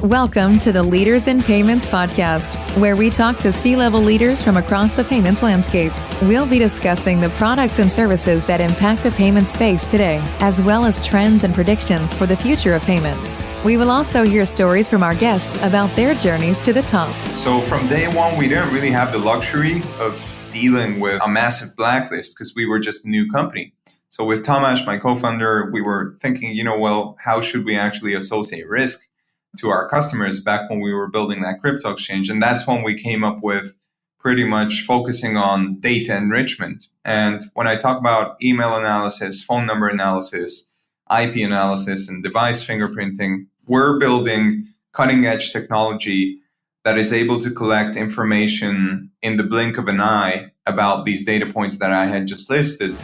Welcome to the Leaders in Payments podcast, where we talk to C-level leaders from across the payments landscape. We'll be discussing the products and services that impact the payment space today, as well as trends and predictions for the future of payments. We will also hear stories from our guests about their journeys to the top. So from day one, we didn't really have the luxury of dealing with a massive blacklist because we were just a new company. So with Tomasz, my co-founder, we were thinking, how should we actually associate risk to our customers back when we were building that crypto exchange? And that's when we came up with pretty much focusing on data enrichment. And when I talk about email analysis, phone number analysis, IP analysis, and device fingerprinting, we're building cutting edge technology that is able to collect information in the blink of an eye about these data points that I had just listed.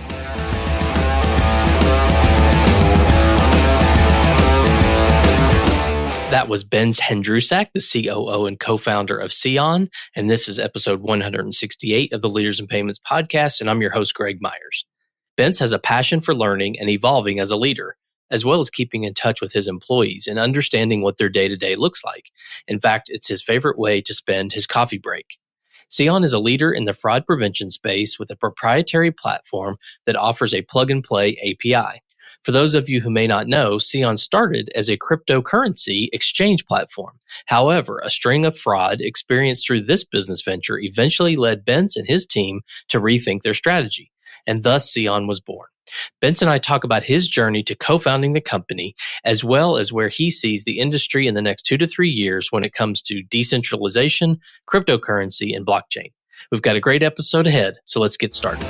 That was Bence Jendruszak, the COO and co-founder of SEON, and this is episode 168 of the Leaders in Payments podcast, and I'm your host, Greg Myers. Bence has a passion for learning and evolving as a leader, as well as keeping in touch with his employees and understanding what their day-to-day looks like. In fact, it's his favorite way to spend his coffee break. SEON is a leader in the fraud prevention space with a proprietary platform that offers a plug-and-play API. For those of you who may not know, SEON started as a cryptocurrency exchange platform. However, a string of fraud experienced through this business venture eventually led Bence and his team to rethink their strategy, and thus SEON was born. Bence and I talk about his journey to co-founding the company, as well as where he sees the industry in the next 2 to 3 years when it comes to decentralization, cryptocurrency, and blockchain. We've got a great episode ahead, so let's get started.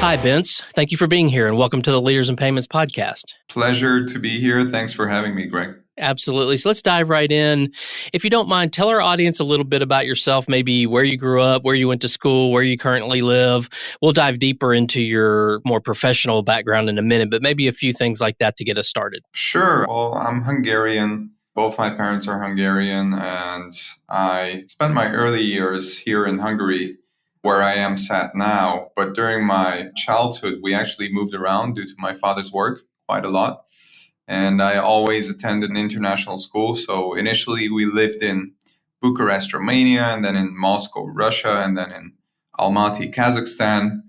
Hi, Bence. Thank you for being here and welcome to the Leaders in Payments podcast. Pleasure to be here. Thanks for having me, Greg. Absolutely. So let's dive right in. If you don't mind, tell our audience a little bit about yourself, maybe where you grew up, where you went to school, where you currently live. We'll dive deeper into your more professional background in a minute, but maybe a few things like that to get us started. Sure. Well, I'm Hungarian. Both my parents are Hungarian, and I spent my early years here in Hungary, where I am sat now. But during my childhood, we actually moved around due to my father's work quite a lot. And I always attended an international school. So initially we lived in Bucharest, Romania, and then in Moscow, Russia, and then in Almaty, Kazakhstan.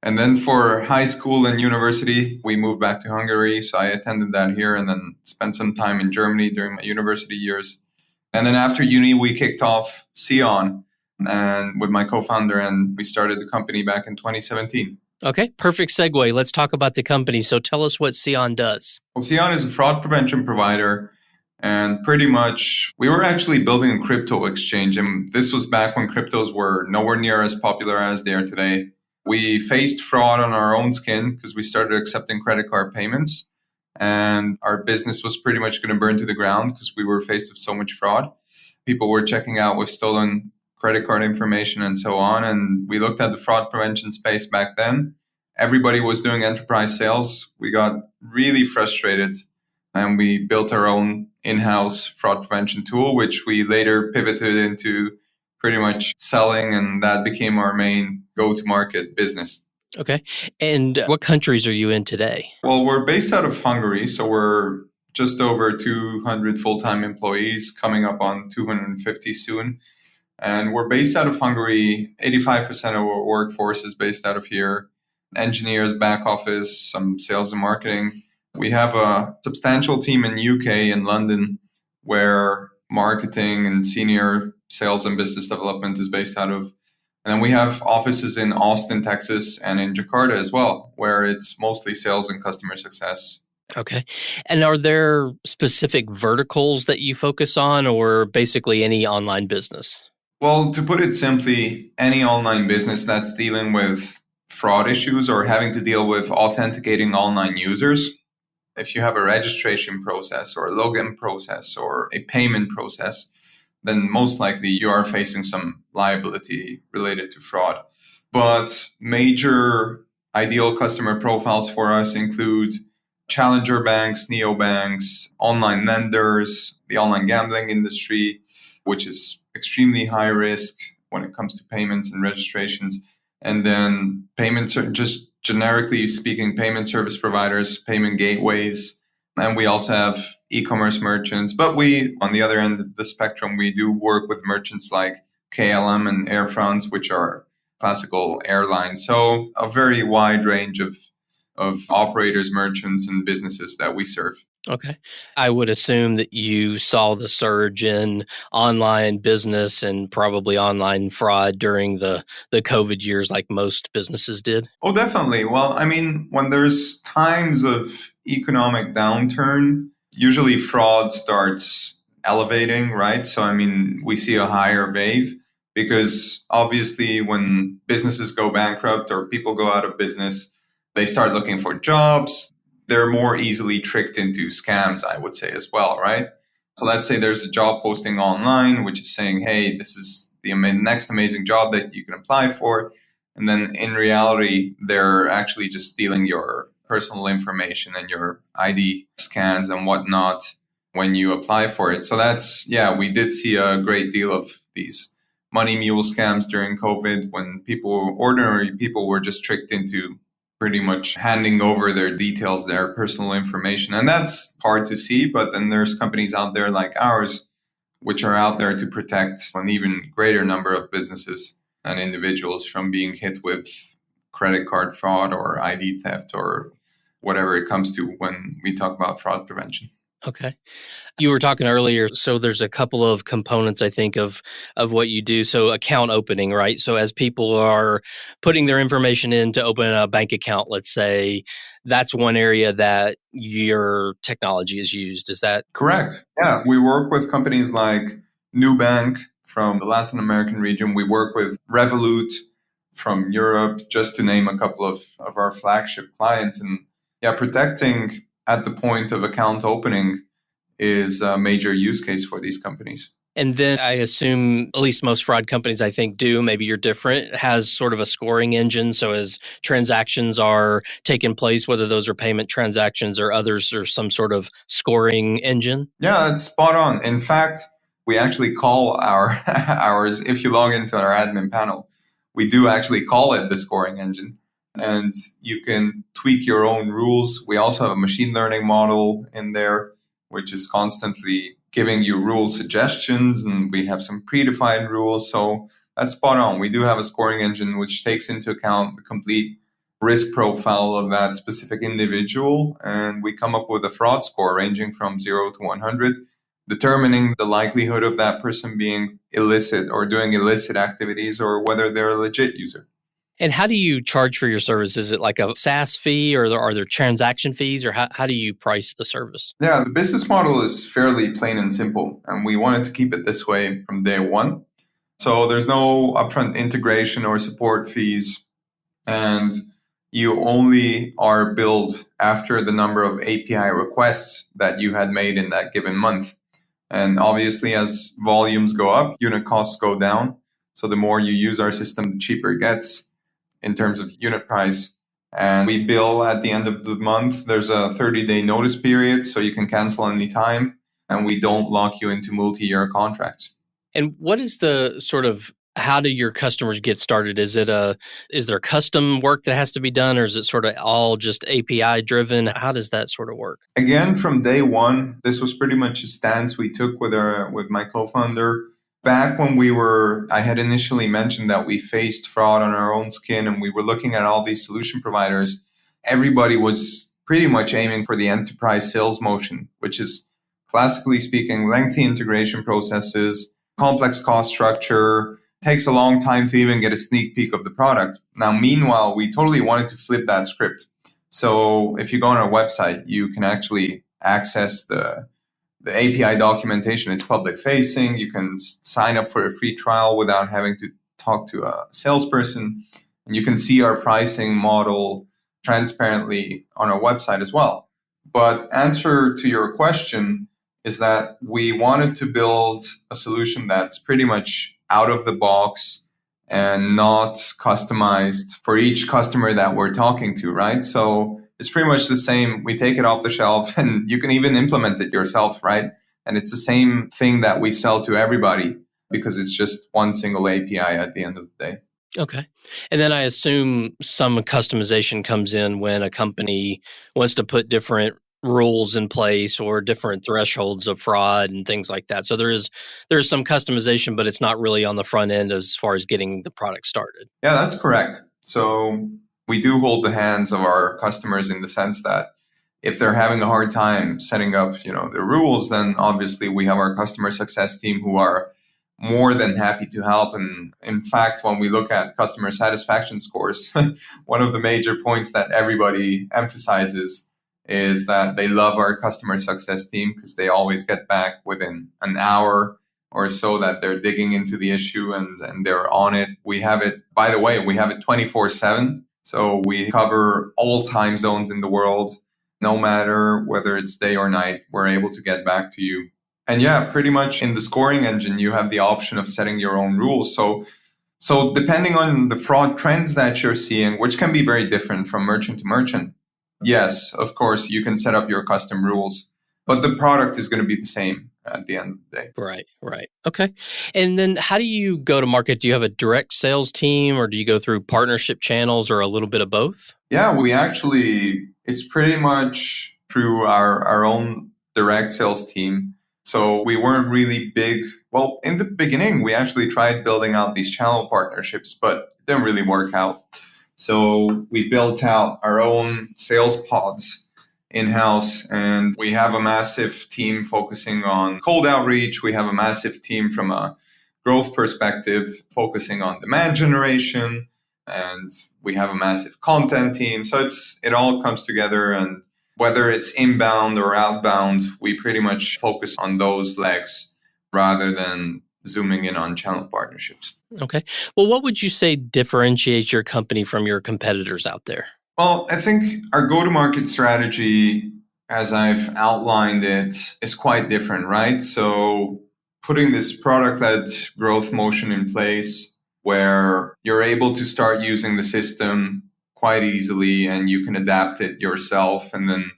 And then for high school and university, we moved back to Hungary. So I attended that here and then spent some time in Germany during my university years. And then after uni, we kicked off SEON and with my co-founder, and we started the company back in 2017. Okay, perfect segue. Let's talk about the company. So tell us what SEON does. Well, SEON is a fraud prevention provider, and pretty much we were actually building a crypto exchange, and this was back when cryptos were nowhere near as popular as they are today. We faced fraud on our own skin because we started accepting credit card payments, and our business was pretty much going to burn to the ground because we were faced with so much fraud. People were checking out with stolen credit card information and so on. And we looked at the fraud prevention space back then. Everybody was doing enterprise sales. We got really frustrated and we built our own in-house fraud prevention tool, which we later pivoted into pretty much selling. And that became our main go-to-market business. Okay. And what countries are you in today? Well, we're based out of Hungary. So we're just over 200 full-time employees, coming up on 250 soon. And we're based out of Hungary. 85% of our workforce is based out of here. Engineers, back office, some sales and marketing. We have a substantial team in UK and London where marketing and senior sales and business development is based out of. And then we have offices in Austin, Texas, and in Jakarta as well, where it's mostly sales and customer success. Okay. And are there specific verticals that you focus on or basically any online business? Well, to put it simply, any online business that's dealing with fraud issues or having to deal with authenticating online users, if you have a registration process or a login process or a payment process, then most likely you are facing some liability related to fraud. But major ideal customer profiles for us include challenger banks, neobanks, online lenders, the online gambling industry, which is extremely high risk when it comes to payments and registrations. And then payments are just generically speaking, payment service providers, payment gateways, and we also have e-commerce merchants. But we, on the other end of the spectrum, we do work with merchants like KLM and Air France, which are classical airlines. So a very wide range of operators, merchants, and businesses that we serve. Okay. I would assume that you saw the surge in online business and probably online fraud during the COVID years like most businesses did. Oh, definitely. Well, I mean, when there's times of economic downturn, usually fraud starts elevating, right? So, I mean, we see a higher wave because obviously when businesses go bankrupt or people go out of business, they start looking for jobs. They're more easily tricked into scams, I would say, as well, right? So let's say there's a job posting online, which is saying, hey, this is the next amazing job that you can apply for. And then in reality, they're actually just stealing your personal information and your ID scans and whatnot when you apply for it. So that's, yeah, we did see a great deal of these money mule scams during COVID when ordinary people were just tricked into pretty much handing over their details, their personal information. And that's hard to see, but then there's companies out there like ours, which are out there to protect an even greater number of businesses and individuals from being hit with credit card fraud or ID theft or whatever it comes to when we talk about fraud prevention. Okay. You were talking earlier, so there's a couple of components, I think, of what you do. So account opening, right? So as people are putting their information in to open a bank account, let's say, that's one area that your technology is used. Is that correct? Yeah, we work with companies like Nubank from the Latin American region. We work with Revolut from Europe, just to name a couple of our flagship clients. And yeah, protecting at the point of account opening is a major use case for these companies. And then I assume, at least most fraud companies, I think, do, maybe you're different, has sort of a scoring engine. So as transactions are taking place, whether those are payment transactions or others, or some sort of scoring engine? Yeah, that's spot on. In fact, we actually call ours, if you log into our admin panel, we do actually call it the scoring engine. And you can tweak your own rules. We also have a machine learning model in there, which is constantly giving you rule suggestions. And we have some predefined rules. So that's spot on. We do have a scoring engine which takes into account the complete risk profile of that specific individual. And we come up with a fraud score ranging from 0 to 100, determining the likelihood of that person being illicit or doing illicit activities or whether they're a legit user. And how do you charge for your service? Is it like a SaaS fee or are there transaction fees or how do you price the service? Yeah, the business model is fairly plain and simple, and we wanted to keep it this way from day one. So there's no upfront integration or support fees, and you only are billed after the number of API requests that you had made in that given month. And obviously, as volumes go up, unit costs go down. So the more you use our system, the cheaper it gets in terms of unit price. And we bill at the end of the month. There's a 30-day notice period, so you can cancel anytime. And we don't lock you into multi-year contracts. And what is the sort of, how do your customers get started? Is there custom work that has to be done, or is it sort of all just API driven? How does that sort of work? Again, from day one, this was pretty much a stance we took with my co-founder. Back when I had initially mentioned that we faced fraud on our own skin and we were looking at all these solution providers, everybody was pretty much aiming for the enterprise sales motion, which is classically speaking, lengthy integration processes, complex cost structure, takes a long time to even get a sneak peek of the product. Now, meanwhile, we totally wanted to flip that script. So if you go on our website, you can actually access the API documentation. It's public facing. You can sign up for a free trial without having to talk to a salesperson. And you can see our pricing model transparently on our website as well. But answer to your question is that we wanted to build a solution that's pretty much out of the box and not customized for each customer that we're talking to, right? So it's pretty much the same. We take it off the shelf and you can even implement it yourself, right? And it's the same thing that we sell to everybody because it's just one single API at the end of the day. Okay. And then I assume some customization comes in when a company wants to put different rules in place or different thresholds of fraud and things like that. So there's some customization, but it's not really on the front end as far as getting the product started. Yeah, that's correct. So we do hold the hands of our customers in the sense that if they're having a hard time setting up, the rules, then obviously we have our customer success team who are more than happy to help. And in fact, when we look at customer satisfaction scores, one of the major points that everybody emphasizes is that they love our customer success team because they always get back within an hour or so that they're digging into the issue and they're on it. We have it, by the way, we have it 24/7. So we cover all time zones in the world. No matter whether it's day or night, we're able to get back to you. And yeah, pretty much in the scoring engine, you have the option of setting your own rules. So depending on the fraud trends that you're seeing, which can be very different from merchant to merchant, yes, of course, you can set up your custom rules, but the product is going to be the same at the end of the day. Right. Okay. And then how do you go to market? Do you have a direct sales team or do you go through partnership channels or a little bit of both? Yeah, it's pretty much through our own direct sales team. So we weren't really big. Well, in the beginning, we actually tried building out these channel partnerships, but it didn't really work out. So we built out our own sales pods in-house, and we have a massive team focusing on cold outreach. We have a massive team from a growth perspective focusing on demand generation, and we have a massive content team. So it all comes together, and whether it's inbound or outbound, we pretty much focus on those legs rather than zooming in on channel partnerships. Okay. Well, what would you say differentiates your company from your competitors out there? Well, I think our go-to-market strategy, as I've outlined it, is quite different, right? So putting this product-led growth motion in place where you're able to start using the system quite easily and you can adapt it yourself. And then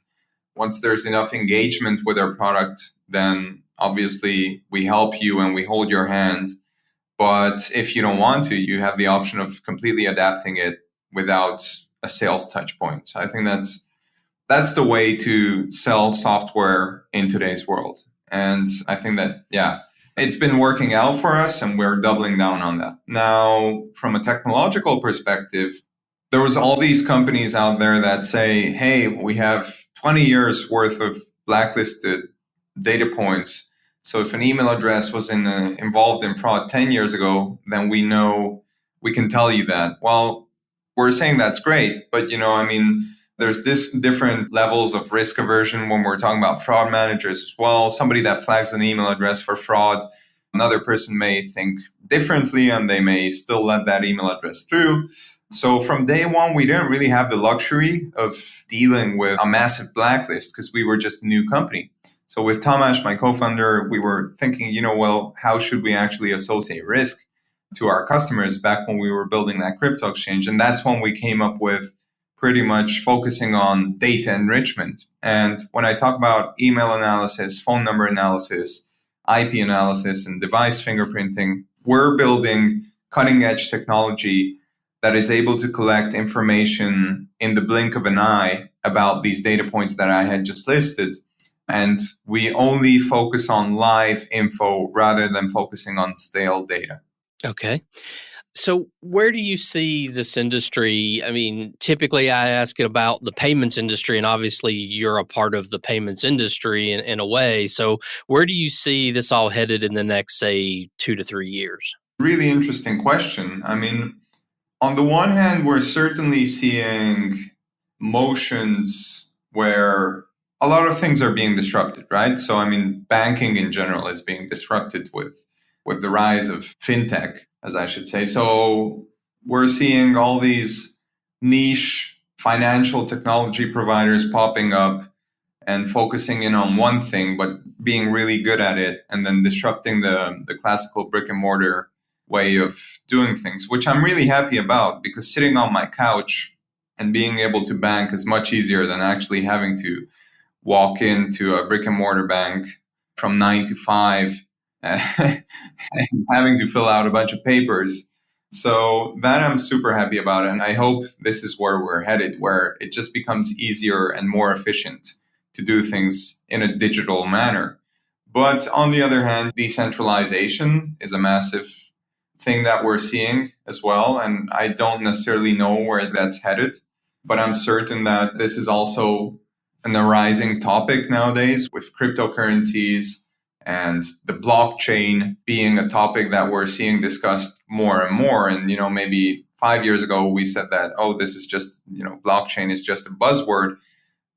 once there's enough engagement with our product, then obviously we help you and we hold your hand. But if you don't want to, you have the option of completely adapting it without a sales touch point. So I think that's the way to sell software in today's world. And I think that, yeah, it's been working out for us and we're doubling down on that. Now, from a technological perspective, there was all these companies out there that say, hey, we have 20 years worth of blacklisted data points. So if an email address was involved in fraud 10 years ago, then we know we can tell you that. Well, we're saying that's great, but there's this different levels of risk aversion when we're talking about fraud managers as well. Somebody that flags an email address for fraud, another person may think differently and they may still let that email address through. So from day one, we didn't really have the luxury of dealing with a massive blacklist because we were just a new company. So with Tomasz, my co-founder, we were thinking, how should we actually associate risk to our customers back when we were building that crypto exchange? And that's when we came up with pretty much focusing on data enrichment. And when I talk about email analysis, phone number analysis, IP analysis, and device fingerprinting, we're building cutting edge technology that is able to collect information in the blink of an eye about these data points that I had just listed. And we only focus on live info rather than focusing on stale data. Okay. So where do you see this industry? I mean, typically I ask about the payments industry, and obviously you're a part of the payments industry in a way. So where do you see this all headed in the next, say, 2 to 3 years? Really interesting question. I mean, on the one hand, we're certainly seeing motions where a lot of things are being disrupted, right? So, banking in general is being disrupted with the rise of fintech, as I should say. So we're seeing all these niche financial technology providers popping up and focusing in on one thing, but being really good at it and then disrupting the classical brick and mortar way of doing things, which I'm really happy about because sitting on my couch and being able to bank is much easier than actually having to walk into a brick and mortar bank from 9 to 5 and having to fill out a bunch of papers. So that I'm super happy about. And I hope this is where we're headed, where it just becomes easier and more efficient to do things in a digital manner. But on the other hand, decentralization is a massive thing that we're seeing as well. And I don't necessarily know where that's headed, but I'm certain that this is also an arising topic nowadays with cryptocurrencies and the blockchain being a topic that we're seeing discussed more and more. And, maybe 5 years ago, we said that, oh, this is just, blockchain is just a buzzword.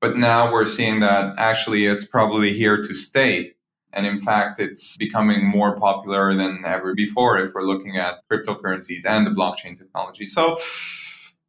But now we're seeing that actually it's probably here to stay. And in fact, it's becoming more popular than ever before if we're looking at cryptocurrencies and the blockchain technology. So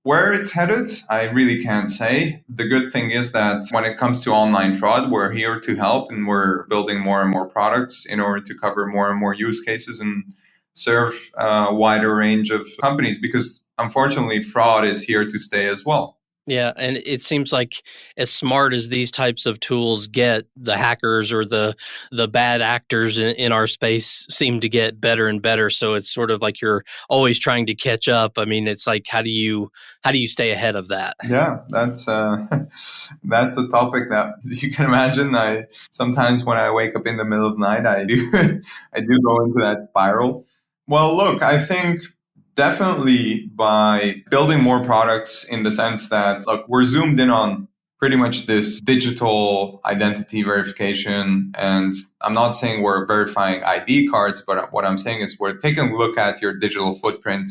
where it's headed, I really can't say. The good thing is that when it comes to online fraud, we're here to help, and we're building more and more products in order to cover more and more use cases and serve a wider range of companies, because unfortunately, fraud is here to stay as well. Yeah, and it seems like as smart as these types of tools get, the hackers or the bad actors in our space seem to get better and better. So it's sort of like you're always trying to catch up. I mean, it's like how do you stay ahead of that? Yeah, that's that's a topic that, as you can imagine, I sometimes when I wake up in the middle of the night, I do I do go into that spiral. Well, look, I think definitely by building more products in the sense that, look, we're zoomed in on pretty much this digital identity verification. And I'm not saying we're verifying ID cards, but what I'm saying is we're taking a look at your digital footprint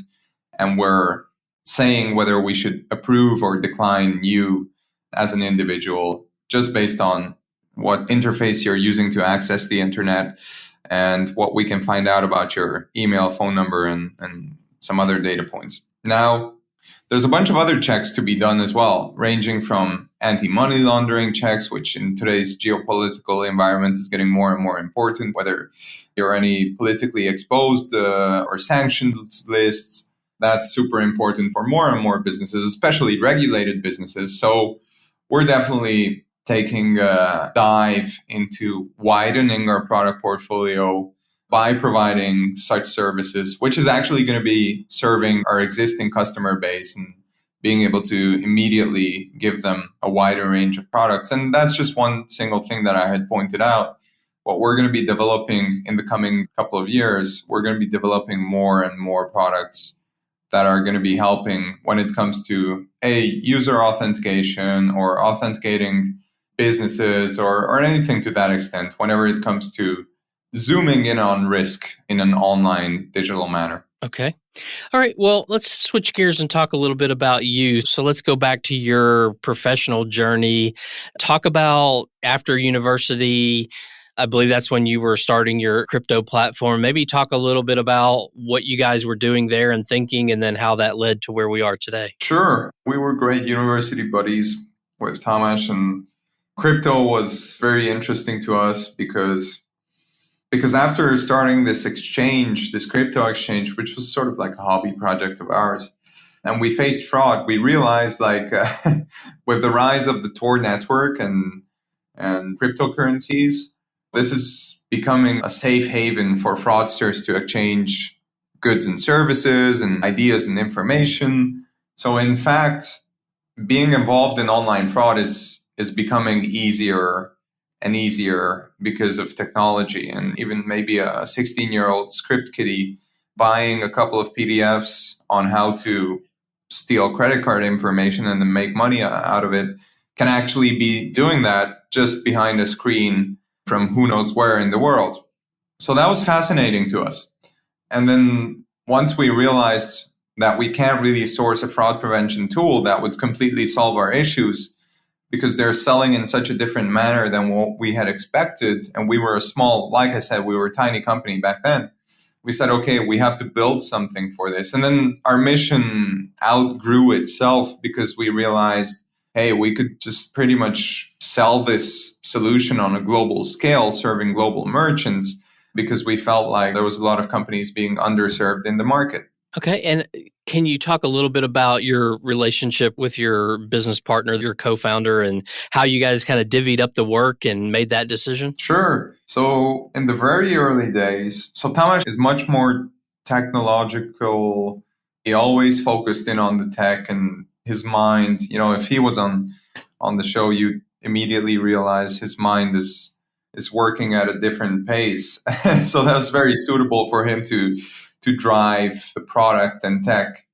and we're saying whether we should approve or decline you as an individual just based on what interface you're using to access the internet and what we can find out about your email, phone number, and some other data points. Now, there's a bunch of other checks to be done as well, ranging from anti-money laundering checks, which in today's geopolitical environment is getting more and more important, whether you're any politically exposed or sanctioned lists. That's super important for more and more businesses, especially regulated businesses. So we're definitely taking a dive into widening our product portfolio by providing such services, which is actually going to be serving our existing customer base and being able to immediately give them a wider range of products. And that's just one single thing that I had pointed out. What we're going to be developing in the coming couple of years, we're going to be developing more and more products that are going to be helping when it comes to user authentication or authenticating businesses or anything to that extent, whenever it comes to zooming in on risk in an online digital manner. Okay. All right. Well, let's switch gears and talk a little bit about you. So let's go back to your professional journey. Talk about after university. I believe that's when you were starting your crypto platform. Maybe talk a little bit about what you guys were doing there and thinking, and then how that led to where we are today. Sure. We were great university buddies with Tamas, and crypto was very interesting to us because after starting this exchange, this crypto exchange, which was sort of like a hobby project of ours, and we faced fraud, we realized with the rise of the Tor network and cryptocurrencies, this is becoming a safe haven for fraudsters to exchange goods and services and ideas and information. So in fact, being involved in online fraud is becoming easier and easier because of technology. And even maybe a 16-year-old script kiddie buying a couple of PDFs on how to steal credit card information and then make money out of it can actually be doing that just behind a screen from who knows where in the world. So that was fascinating to us. And then once we realized that we can't really source a fraud prevention tool that would completely solve our issues, because they're selling in such a different manner than what we had expected. And we were like I said, we were a tiny company back then. We said, okay, we have to build something for this. And then our mission outgrew itself because we realized, hey, we could just pretty much sell this solution on a global scale, serving global merchants, because we felt like there was a lot of companies being underserved in the market. Okay. And can you talk a little bit about your relationship with your business partner, your co-founder, and how you guys kind of divvied up the work and made that decision? Sure. So in the very early days, so Tamas is much more technological He always focused in on the tech, and his mind, if he was on the show, you immediately realize his mind is working at a different pace. So that was very suitable for him to drive the product and tech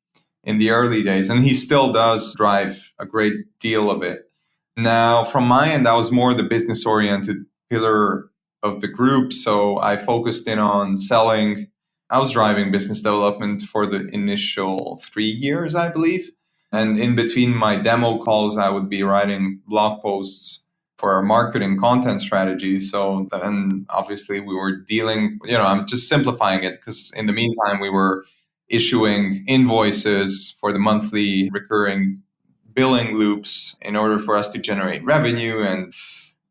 in the early days. And he still does drive a great deal of it. Now, from my end, I was more the business oriented pillar of the group. So I focused in on selling. I was driving business development for the initial 3 years, I believe. And in between my demo calls, I would be writing blog posts for our marketing content strategy. So then obviously we were dealing, I'm just simplifying it because in the meantime, we were issuing invoices for the monthly recurring billing loops in order for us to generate revenue. And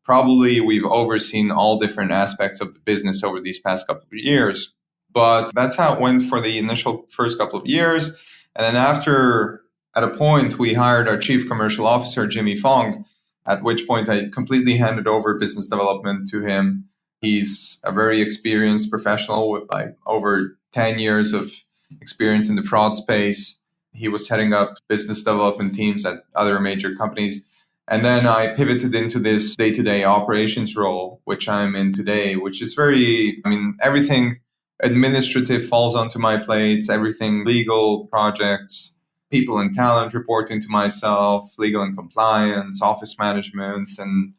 probably we've overseen all different aspects of the business over these past couple of years. But that's how it went for the initial first couple of years. And then at a point, we hired our chief commercial officer, Jimmy Fong, at which point I completely handed over business development to him. He's a very experienced professional with over 10 years of experience in the fraud space. He was heading up business development teams at other major companies. And then I pivoted into this day-to-day operations role, which I'm in today, which is everything administrative falls onto my plate, everything legal projects, people and talent reporting to myself, legal and compliance, office management, and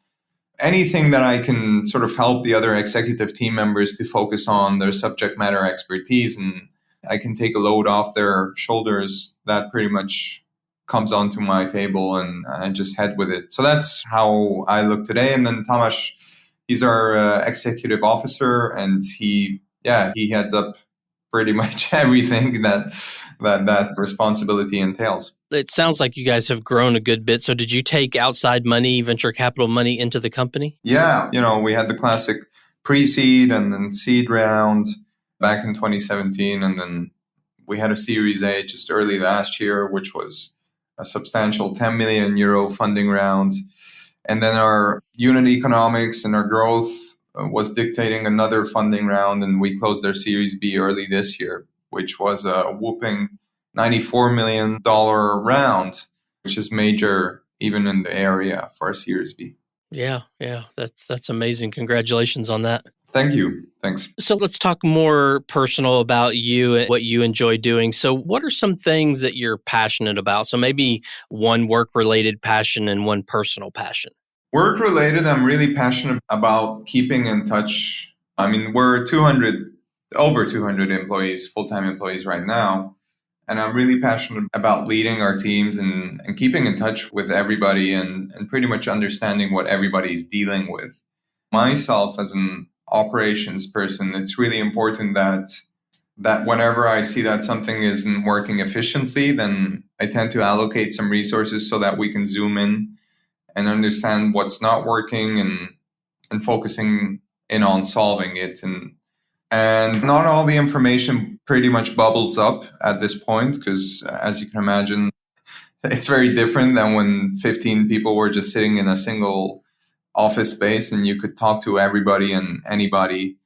anything that I can sort of help the other executive team members to focus on their subject matter expertise, and I can take a load off their shoulders. That pretty much comes onto my table and I just head with it. So that's how I look today. And then Tamas, he's our executive officer, and he heads up pretty much everything that responsibility entails. It sounds like you guys have grown a good bit. So did you take outside money, venture capital money into the company? Yeah. We had the classic pre-seed and then seed round back in 2017. And then we had a Series A just early last year, which was a substantial 10 million euro funding round. And then our unit economics and our growth was dictating another funding round. And we closed our Series B early this year, which was a whooping $94 million round, which is major even in the area for a Series B. Yeah. That's amazing. Congratulations on that. Thank you. Thanks. So let's talk more personal about you and what you enjoy doing. So what are some things that you're passionate about? So maybe one work-related passion and one personal passion. Work-related, I'm really passionate about keeping in touch. We're over 200 employees, full-time employees right now. And I'm really passionate about leading our teams and keeping in touch with everybody and pretty much understanding what everybody's dealing with. Myself, as an operations person, it's really important that whenever I see that something isn't working efficiently, then I tend to allocate some resources so that we can zoom in and understand what's not working and focusing in on solving it. And not all the information pretty much bubbles up at this point, because as you can imagine, it's very different than when 15 people were just sitting in a single office space and you could talk to everybody and anybody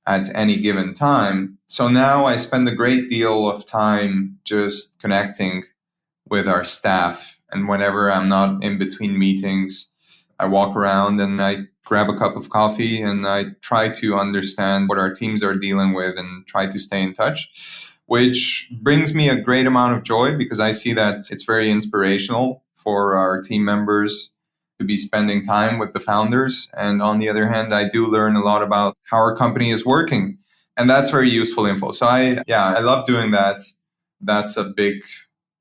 at any given time. So now I spend a great deal of time just connecting with our staff. And whenever I'm not in between meetings, I walk around and I grab a cup of coffee and I try to understand what our teams are dealing with and try to stay in touch, which brings me a great amount of joy because I see that it's very inspirational for our team members to be spending time with the founders. And on the other hand, I do learn a lot about how our company is working. And that's very useful info. So I love doing that. That's a big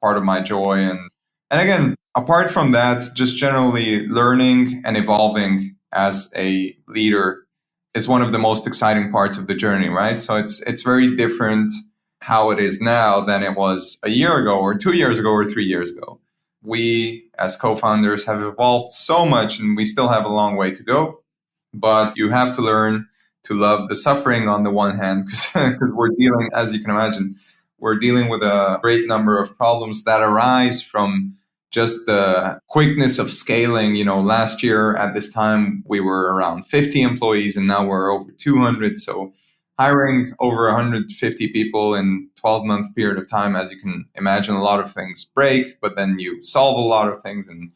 part of my joy. And again, apart from that, just generally learning and evolving as a leader is one of the most exciting parts of the journey, right? So it's very different how it is now than it was a year ago or 2 years ago or 3 years ago. We, as co-founders, have evolved so much and we still have a long way to go. But you have to learn to love the suffering on the one hand, because we're dealing, as you can imagine, we're dealing with a great number of problems that arise from just the quickness of scaling. Last year at this time, we were around 50 employees and now we're over 200. So hiring over 150 people in 12-month period of time, as you can imagine, a lot of things break, but then you solve a lot of things and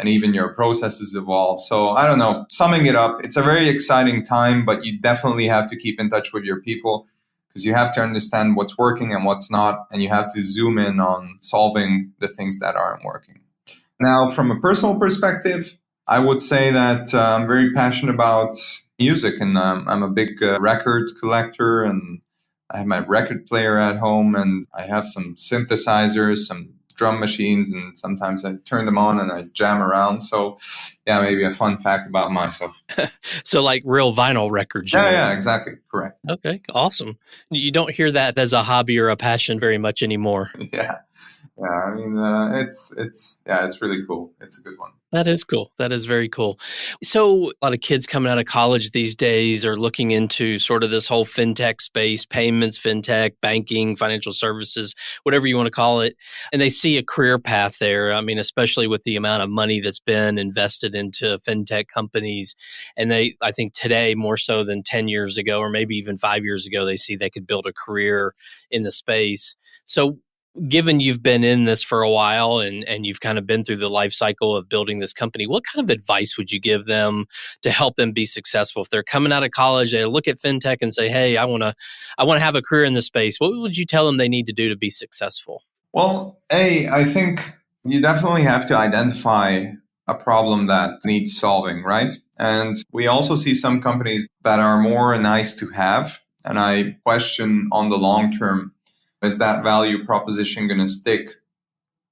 even your processes evolve. So I don't know, summing it up, it's a very exciting time, but you definitely have to keep in touch with your people because you have to understand what's working and what's not, and you have to zoom in on solving the things that aren't working. Now, from a personal perspective, I would say that I'm very passionate about music, and I'm a big record collector, and I have my record player at home, and I have some synthesizers, some drum machines, and sometimes I turn them on and I jam around. So yeah, maybe a fun fact about myself. So like real vinyl records. Yeah, exactly. Correct. Okay, awesome. You don't hear that as a hobby or a passion very much anymore. Yeah. I mean, it's really cool. It's a good one. That is cool. That is very cool. So a lot of kids coming out of college these days are looking into sort of this whole fintech space, payments, fintech, banking, financial services, whatever you want to call it. And they see a career path there. I mean, especially with the amount of money that's been invested into fintech companies. And I think today, more so than 10 years ago, or maybe even 5 years ago, they see they could build a career in the space. So given you've been in this for a while and you've kind of been through the life cycle of building this company, what kind of advice would you give them to help them be successful? If they're coming out of college, they look at fintech and say, hey, I want to have a career in this space. What would you tell them they need to do to be successful? Well, I think you definitely have to identify a problem that needs solving, right? And we also see some companies that are more nice to have. And I question on the long term, is that value proposition going to stick?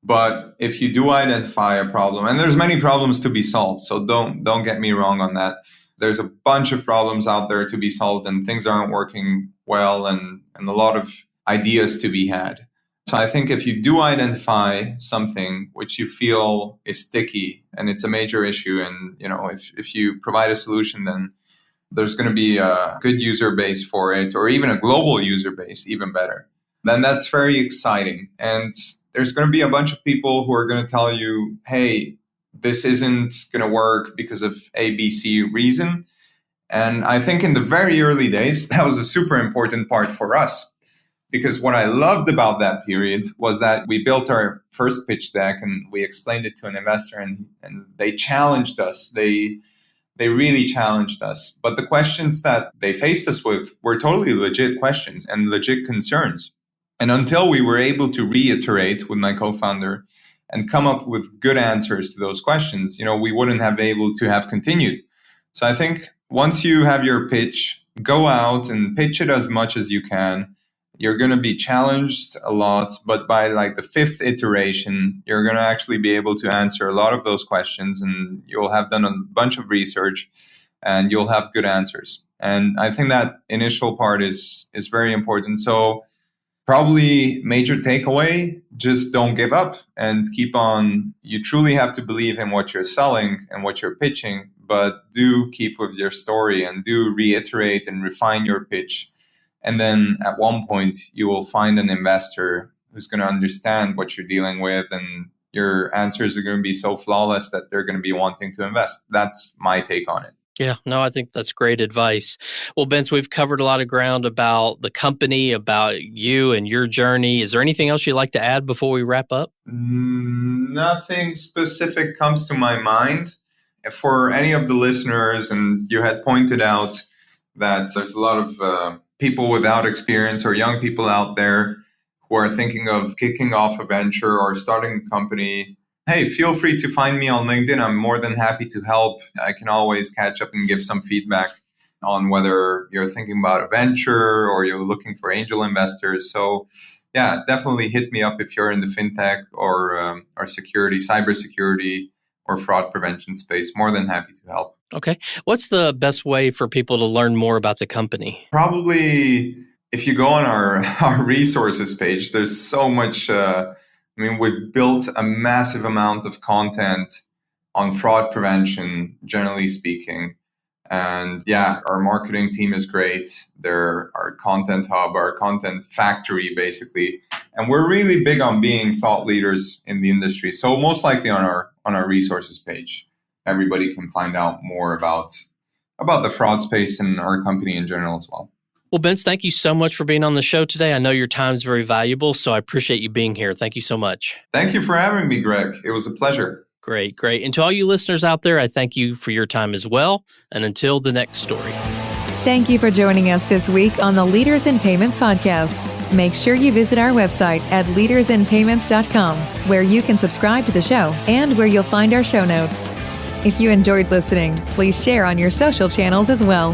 But if you do identify a problem, and there's many problems to be solved, so don't get me wrong on that. There's a bunch of problems out there to be solved, and things aren't working well, and a lot of ideas to be had. So I think if you do identify something which you feel is sticky and it's a major issue, and if you provide a solution, then there's going to be a good user base for it, or even a global user base, even better. Then that's very exciting. And there's going to be a bunch of people who are going to tell you, hey, this isn't going to work because of ABC reason. And I think in the very early days, that was a super important part for us. Because what I loved about that period was that we built our first pitch deck and we explained it to an investor, and they challenged us. They really challenged us. But the questions that they faced us with were totally legit questions and legit concerns. And until we were able to reiterate with my co-founder and come up with good answers to those questions, we wouldn't have been able to have continued. So I think once you have your pitch, go out and pitch it as much as you can. You're going to be challenged a lot, but by like the fifth iteration, you're going to actually be able to answer a lot of those questions, and you'll have done a bunch of research and you'll have good answers. And I think that initial part is very important. So probably major takeaway, just don't give up and keep on. You truly have to believe in what you're selling and what you're pitching, but do keep with your story and do reiterate and refine your pitch. And then at one point, you will find an investor who's going to understand what you're dealing with, and your answers are going to be so flawless that they're going to be wanting to invest. That's my take on it. Yeah, no, I think that's great advice. Well, Bence, we've covered a lot of ground about the company, about you and your journey. Is there anything else you'd like to add before we wrap up? Nothing specific comes to my mind. For any of the listeners, and you had pointed out that there's a lot of people without experience or young people out there who are thinking of kicking off a venture or starting a company, hey, feel free to find me on LinkedIn. I'm more than happy to help. I can always catch up and give some feedback on whether you're thinking about a venture or you're looking for angel investors. So yeah, definitely hit me up if you're in the fintech or security, cybersecurity, or fraud prevention space. More than happy to help. Okay. What's the best way for people to learn more about the company? Probably if you go on our resources page, there's so much. We've built a massive amount of content on fraud prevention, generally speaking. And yeah, our marketing team is great. They're our content hub, our content factory, basically. And we're really big on being thought leaders in the industry. So most likely on our resources page, everybody can find out more about the fraud space and our company in general as well. Well, Bence, thank you so much for being on the show today. I know your time is very valuable, so I appreciate you being here. Thank you so much. Thank you for having me, Greg. It was a pleasure. Great, great. And to all you listeners out there, I thank you for your time as well. And until the next story. Thank you for joining us this week on the Leaders in Payments podcast. Make sure you visit our website at leadersinpayments.com, where you can subscribe to the show and where you'll find our show notes. If you enjoyed listening, please share on your social channels as well.